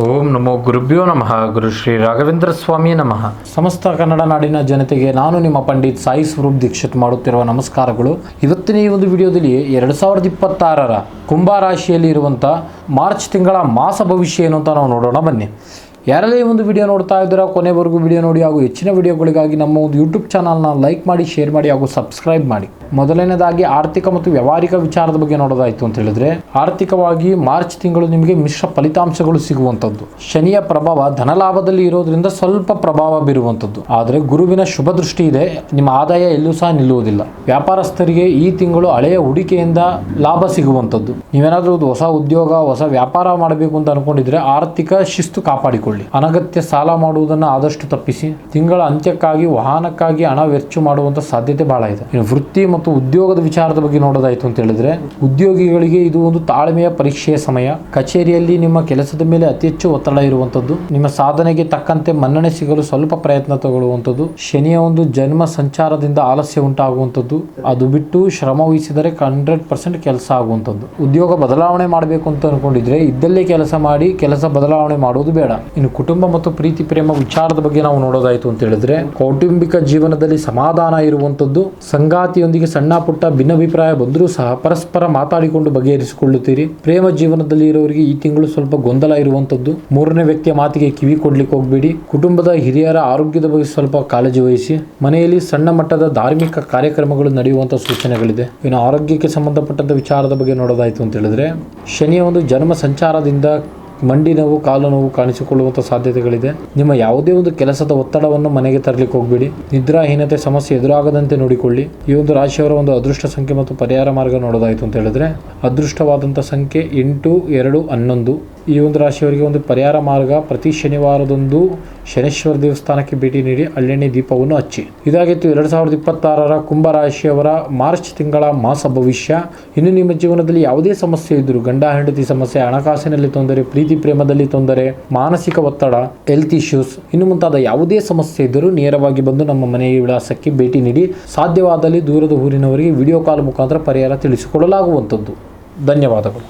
ಓಂ ನಮೋ ಗುರುಭ್ಯೋ ನಮಃ. ಗುರು ಶ್ರೀ ರಾಘವೇಂದ್ರ ಸ್ವಾಮಿ ನಮಃ. ಸಮಸ್ತ ಕನ್ನಡ ನಾಡಿನ ಜನತೆಗೆ ನಾನು ನಿಮ್ಮ ಪಂಡಿತ್ ಸಾಯಿ ಸ್ವರೂಪ್ ದೀಕ್ಷಿತ್ ಮಾಡುತ್ತಿರುವ ನಮಸ್ಕಾರಗಳು. ಇವತ್ತಿನ ಈ ಒಂದು ವಿಡಿಯೋದಲ್ಲಿ 2026ರ ಕುಂಭ ರಾಶಿಯಲ್ಲಿ ಇರುವಂಥ ಮಾರ್ಚ್ ತಿಂಗಳ ಮಾಸ ಭವಿಷ್ಯ ಏನು ಅಂತ ನಾವು ನೋಡೋಣ ಬನ್ನಿ. ಯಾರೆಲ್ಲ ಈ ಒಂದು ವಿಡಿಯೋ ನೋಡ್ತಾ ಇದ್ದೀರಾ ಕೊನೆವರೆಗೂ ವಿಡಿಯೋ ನೋಡಿ ಹಾಗೂ ಹೆಚ್ಚಿನ ವಿಡಿಯೋಗಳಿಗಾಗಿ ನಮ್ಮ ಒಂದು ಯೂಟ್ಯೂಬ್ ಚಾನಲ್ನ ಲೈಕ್ ಮಾಡಿ, ಶೇರ್ ಮಾಡಿ ಹಾಗೂ ಸಬ್ಸ್ಕ್ರೈಬ್ ಮಾಡಿ. ಮೊದಲನೇದಾಗಿ ಆರ್ಥಿಕ ಮತ್ತು ವ್ಯಾವಹಾರಿಕ ವಿಚಾರದ ಬಗ್ಗೆ ನೋಡೋದಾಯಿತು ಅಂತ ಹೇಳಿದ್ರೆ, ಆರ್ಥಿಕವಾಗಿ ಮಾರ್ಚ್ ತಿಂಗಳು ನಿಮಗೆ ಮಿಶ್ರ ಫಲಿತಾಂಶಗಳು ಸಿಗುವಂಥದ್ದು. ಶನಿಯ ಪ್ರಭಾವ ಧನಲಾಭದಲ್ಲಿ ಇರೋದ್ರಿಂದ ಸ್ವಲ್ಪ ಪ್ರಭಾವ ಬೀರುವಂಥದ್ದು. ಆದರೆ ಗುರುವಿನ ಶುಭ ದೃಷ್ಟಿ ಇದೆ, ನಿಮ್ಮ ಆದಾಯ ಎಲ್ಲೂ ಸಹ ನಿಲ್ಲುವುದಿಲ್ಲ. ವ್ಯಾಪಾರಸ್ಥರಿಗೆ ಈ ತಿಂಗಳು ಹಳೆಯ ಹೂಡಿಕೆಯಿಂದ ಲಾಭ ಸಿಗುವಂಥದ್ದು. ನೀವೇನಾದರೂ ಹೊಸ ಉದ್ಯೋಗ, ಹೊಸ ವ್ಯಾಪಾರ ಮಾಡಬೇಕು ಅಂತ ಅನ್ಕೊಂಡಿದ್ರೆ ಆರ್ಥಿಕ ಶಿಸ್ತು ಕಾಪಾಡಿಕೊಳ್ಳಿ. ಅನಗತ್ಯ ಸಾಲ ಮಾಡುವುದನ್ನು ಆದಷ್ಟು ತಪ್ಪಿಸಿ. ತಿಂಗಳ ಅಂತ್ಯಕ್ಕಾಗಿ ವಾಹನಕ್ಕಾಗಿ ಹಣ ವೆಚ್ಚ ಮಾಡುವಂತ ಸಾಧ್ಯತೆ ಬಹಳ ಇದೆ. ಇನ್ನು ವೃತ್ತಿ ಮತ್ತು ಉದ್ಯೋಗದ ವಿಚಾರದ ಬಗ್ಗೆ ನೋಡೋದಾಯ್ತು ಅಂತ ಹೇಳಿದ್ರೆ, ಉದ್ಯೋಗಿಗಳಿಗೆ ಇದು ಒಂದು ತಾಳ್ಮೆಯ ಪರೀಕ್ಷೆಯ ಸಮಯ. ಕಚೇರಿಯಲ್ಲಿ ನಿಮ್ಮ ಕೆಲಸದ ಮೇಲೆ ಅತಿ ಹೆಚ್ಚು ಒತ್ತಡ ಇರುವಂತದ್ದು. ನಿಮ್ಮ ಸಾಧನೆಗೆ ತಕ್ಕಂತೆ ಮನ್ನಣೆ ಸಿಗಲು ಸ್ವಲ್ಪ ಪ್ರಯತ್ನ ತಗೊಳ್ಳುವಂಥದ್ದು. ಶನಿಯ ಒಂದು ಜನ್ಮ ಸಂಚಾರದಿಂದ ಆಲಸ್ಯ ಉಂಟಾಗುವಂಥದ್ದು. ಅದು ಬಿಟ್ಟು ಶ್ರಮ ವಹಿಸಿದರೆ 100% ಕೆಲಸ ಆಗುವಂಥದ್ದು. ಉದ್ಯೋಗ ಬದಲಾವಣೆ ಮಾಡಬೇಕು ಅಂತ ಅನ್ಕೊಂಡಿದ್ರೆ ಇದ್ದಲ್ಲೇ ಕೆಲಸ ಮಾಡಿ, ಕೆಲಸ ಬದಲಾವಣೆ ಮಾಡುವುದು ಬೇಡ. ಇನ್ನು ಕುಟುಂಬ ಮತ್ತು ಪ್ರೀತಿ ಪ್ರೇಮ ವಿಚಾರದ ಬಗ್ಗೆ ನಾವು ನೋಡೋದಾಯ್ತು ಅಂತ ಹೇಳಿದ್ರೆ, ಕೌಟುಂಬಿಕ ಜೀವನದಲ್ಲಿ ಸಮಾಧಾನ ಇರುವಂತದ್ದು. ಸಂಗಾತಿಯೊಂದಿಗೆ ಸಣ್ಣ ಪುಟ್ಟ ಭಿನ್ನಾಭಿಪ್ರಾಯ ಬಂದರೂ ಸಹ ಪರಸ್ಪರ ಮಾತಾಡಿಕೊಂಡು ಬಗೆಹರಿಸಿಕೊಳ್ಳುತ್ತೀರಿ. ಪ್ರೇಮ ಜೀವನದಲ್ಲಿ ಇರೋರಿಗೆ ಈ ತಿಂಗಳು ಸ್ವಲ್ಪ ಗೊಂದಲ ಇರುವಂತದ್ದು. ಮೂರನೇ ವ್ಯಕ್ತಿಯ ಮಾತಿಗೆ ಕಿವಿ ಕೊಡ್ಲಿಕ್ಕೆ ಹೋಗ್ಬೇಡಿ. ಕುಟುಂಬದ ಹಿರಿಯರ ಆರೋಗ್ಯದ ಬಗ್ಗೆ ಸ್ವಲ್ಪ ಕಾಳಜಿ ವಹಿಸಿ. ಮನೆಯಲ್ಲಿ ಸಣ್ಣ ಮಟ್ಟದ ಧಾರ್ಮಿಕ ಕಾರ್ಯಕ್ರಮಗಳು ನಡೆಯುವಂತ ಸೂಚನೆಗಳಿದೆ. ಇನ್ನು ಆರೋಗ್ಯಕ್ಕೆ ಸಂಬಂಧಪಟ್ಟಂತ ವಿಚಾರದ ಬಗ್ಗೆ ನೋಡೋದಾಯ್ತು ಅಂತ ಹೇಳಿದ್ರೆ, ಶನಿಯ ಒಂದು ಜನ್ಮ ಸಂಚಾರದಿಂದ ಮಂಡಿ ನೋವು, ಕಾಲು ನೋವು ಕಾಣಿಸಿಕೊಳ್ಳುವಂಥ ಸಾಧ್ಯತೆಗಳಿದೆ. ನಿಮ್ಮ ಯಾವುದೇ ಒಂದು ಕೆಲಸದ ಒತ್ತಡವನ್ನು ಮನೆಗೆ ತರಲಿಕ್ಕೆ ಹೋಗಬೇಡಿ. ನಿದ್ರಾಹೀನತೆ ಸಮಸ್ಯೆ ಎದುರಾಗದಂತೆ ನೋಡಿಕೊಳ್ಳಿ. ಈ ಒಂದು ರಾಶಿಯವರ ಒಂದು ಅದೃಷ್ಟ ಸಂಖ್ಯೆ ಮತ್ತು ಪರಿಹಾರ ಮಾರ್ಗ ನೋಡೋದಾಯಿತು ಅಂತ ಹೇಳಿದ್ರೆ, ಅದೃಷ್ಟವಾದಂಥ ಸಂಖ್ಯೆ 8, 2, 11. ಈ ಒಂದು ರಾಶಿಯವರಿಗೆ ಒಂದು ಪರಿಹಾರ ಮಾರ್ಗ, ಪ್ರತಿ ಶನಿವಾರದಂದು ಶನೇಶ್ವರ ದೇವಸ್ಥಾನಕ್ಕೆ ಭೇಟಿ ನೀಡಿ ಹಳ್ಳೆಣ್ಣೆ ದೀಪವನ್ನು ಹಚ್ಚಿ. ಇದಾಗಿತ್ತು 2026ರ ಕುಂಭ ರಾಶಿಯವರ ಮಾರ್ಚ್ ತಿಂಗಳ ಮಾಸ ಭವಿಷ್ಯ. ಇನ್ನು ನಿಮ್ಮ ಜೀವನದಲ್ಲಿ ಯಾವುದೇ ಸಮಸ್ಯೆ ಇದ್ದರೂ, ಗಂಡ ಹೆಂಡತಿ ಸಮಸ್ಯೆ, ಹಣಕಾಸಿನಲ್ಲಿ ತೊಂದರೆ, ಪ್ರೀತಿ ಪ್ರೇಮದಲ್ಲಿ ತೊಂದರೆ, ಮಾನಸಿಕ ಒತ್ತಡ, ಹೆಲ್ತ್ ಇಶ್ಯೂಸ್, ಇನ್ನು ಮುಂತಾದ ಯಾವುದೇ ಸಮಸ್ಯೆ ಇದ್ದರೂ ನೇರವಾಗಿ ಬಂದು ನಮ್ಮ ಮನೆಯ ವಿಳಾಸಕ್ಕೆ ಭೇಟಿ ನೀಡಿ ಸಾಧ್ಯವಾದಲ್ಲಿ ದೂರದ ಊರಿನವರಿಗೆ ವಿಡಿಯೋ ಕಾಲ್ ಮುಖಾಂತರ ಪರಿಹಾರ ತಿಳಿಸಿಕೊಡಲಾಗುವಂಥದ್ದು. ಧನ್ಯವಾದಗಳು.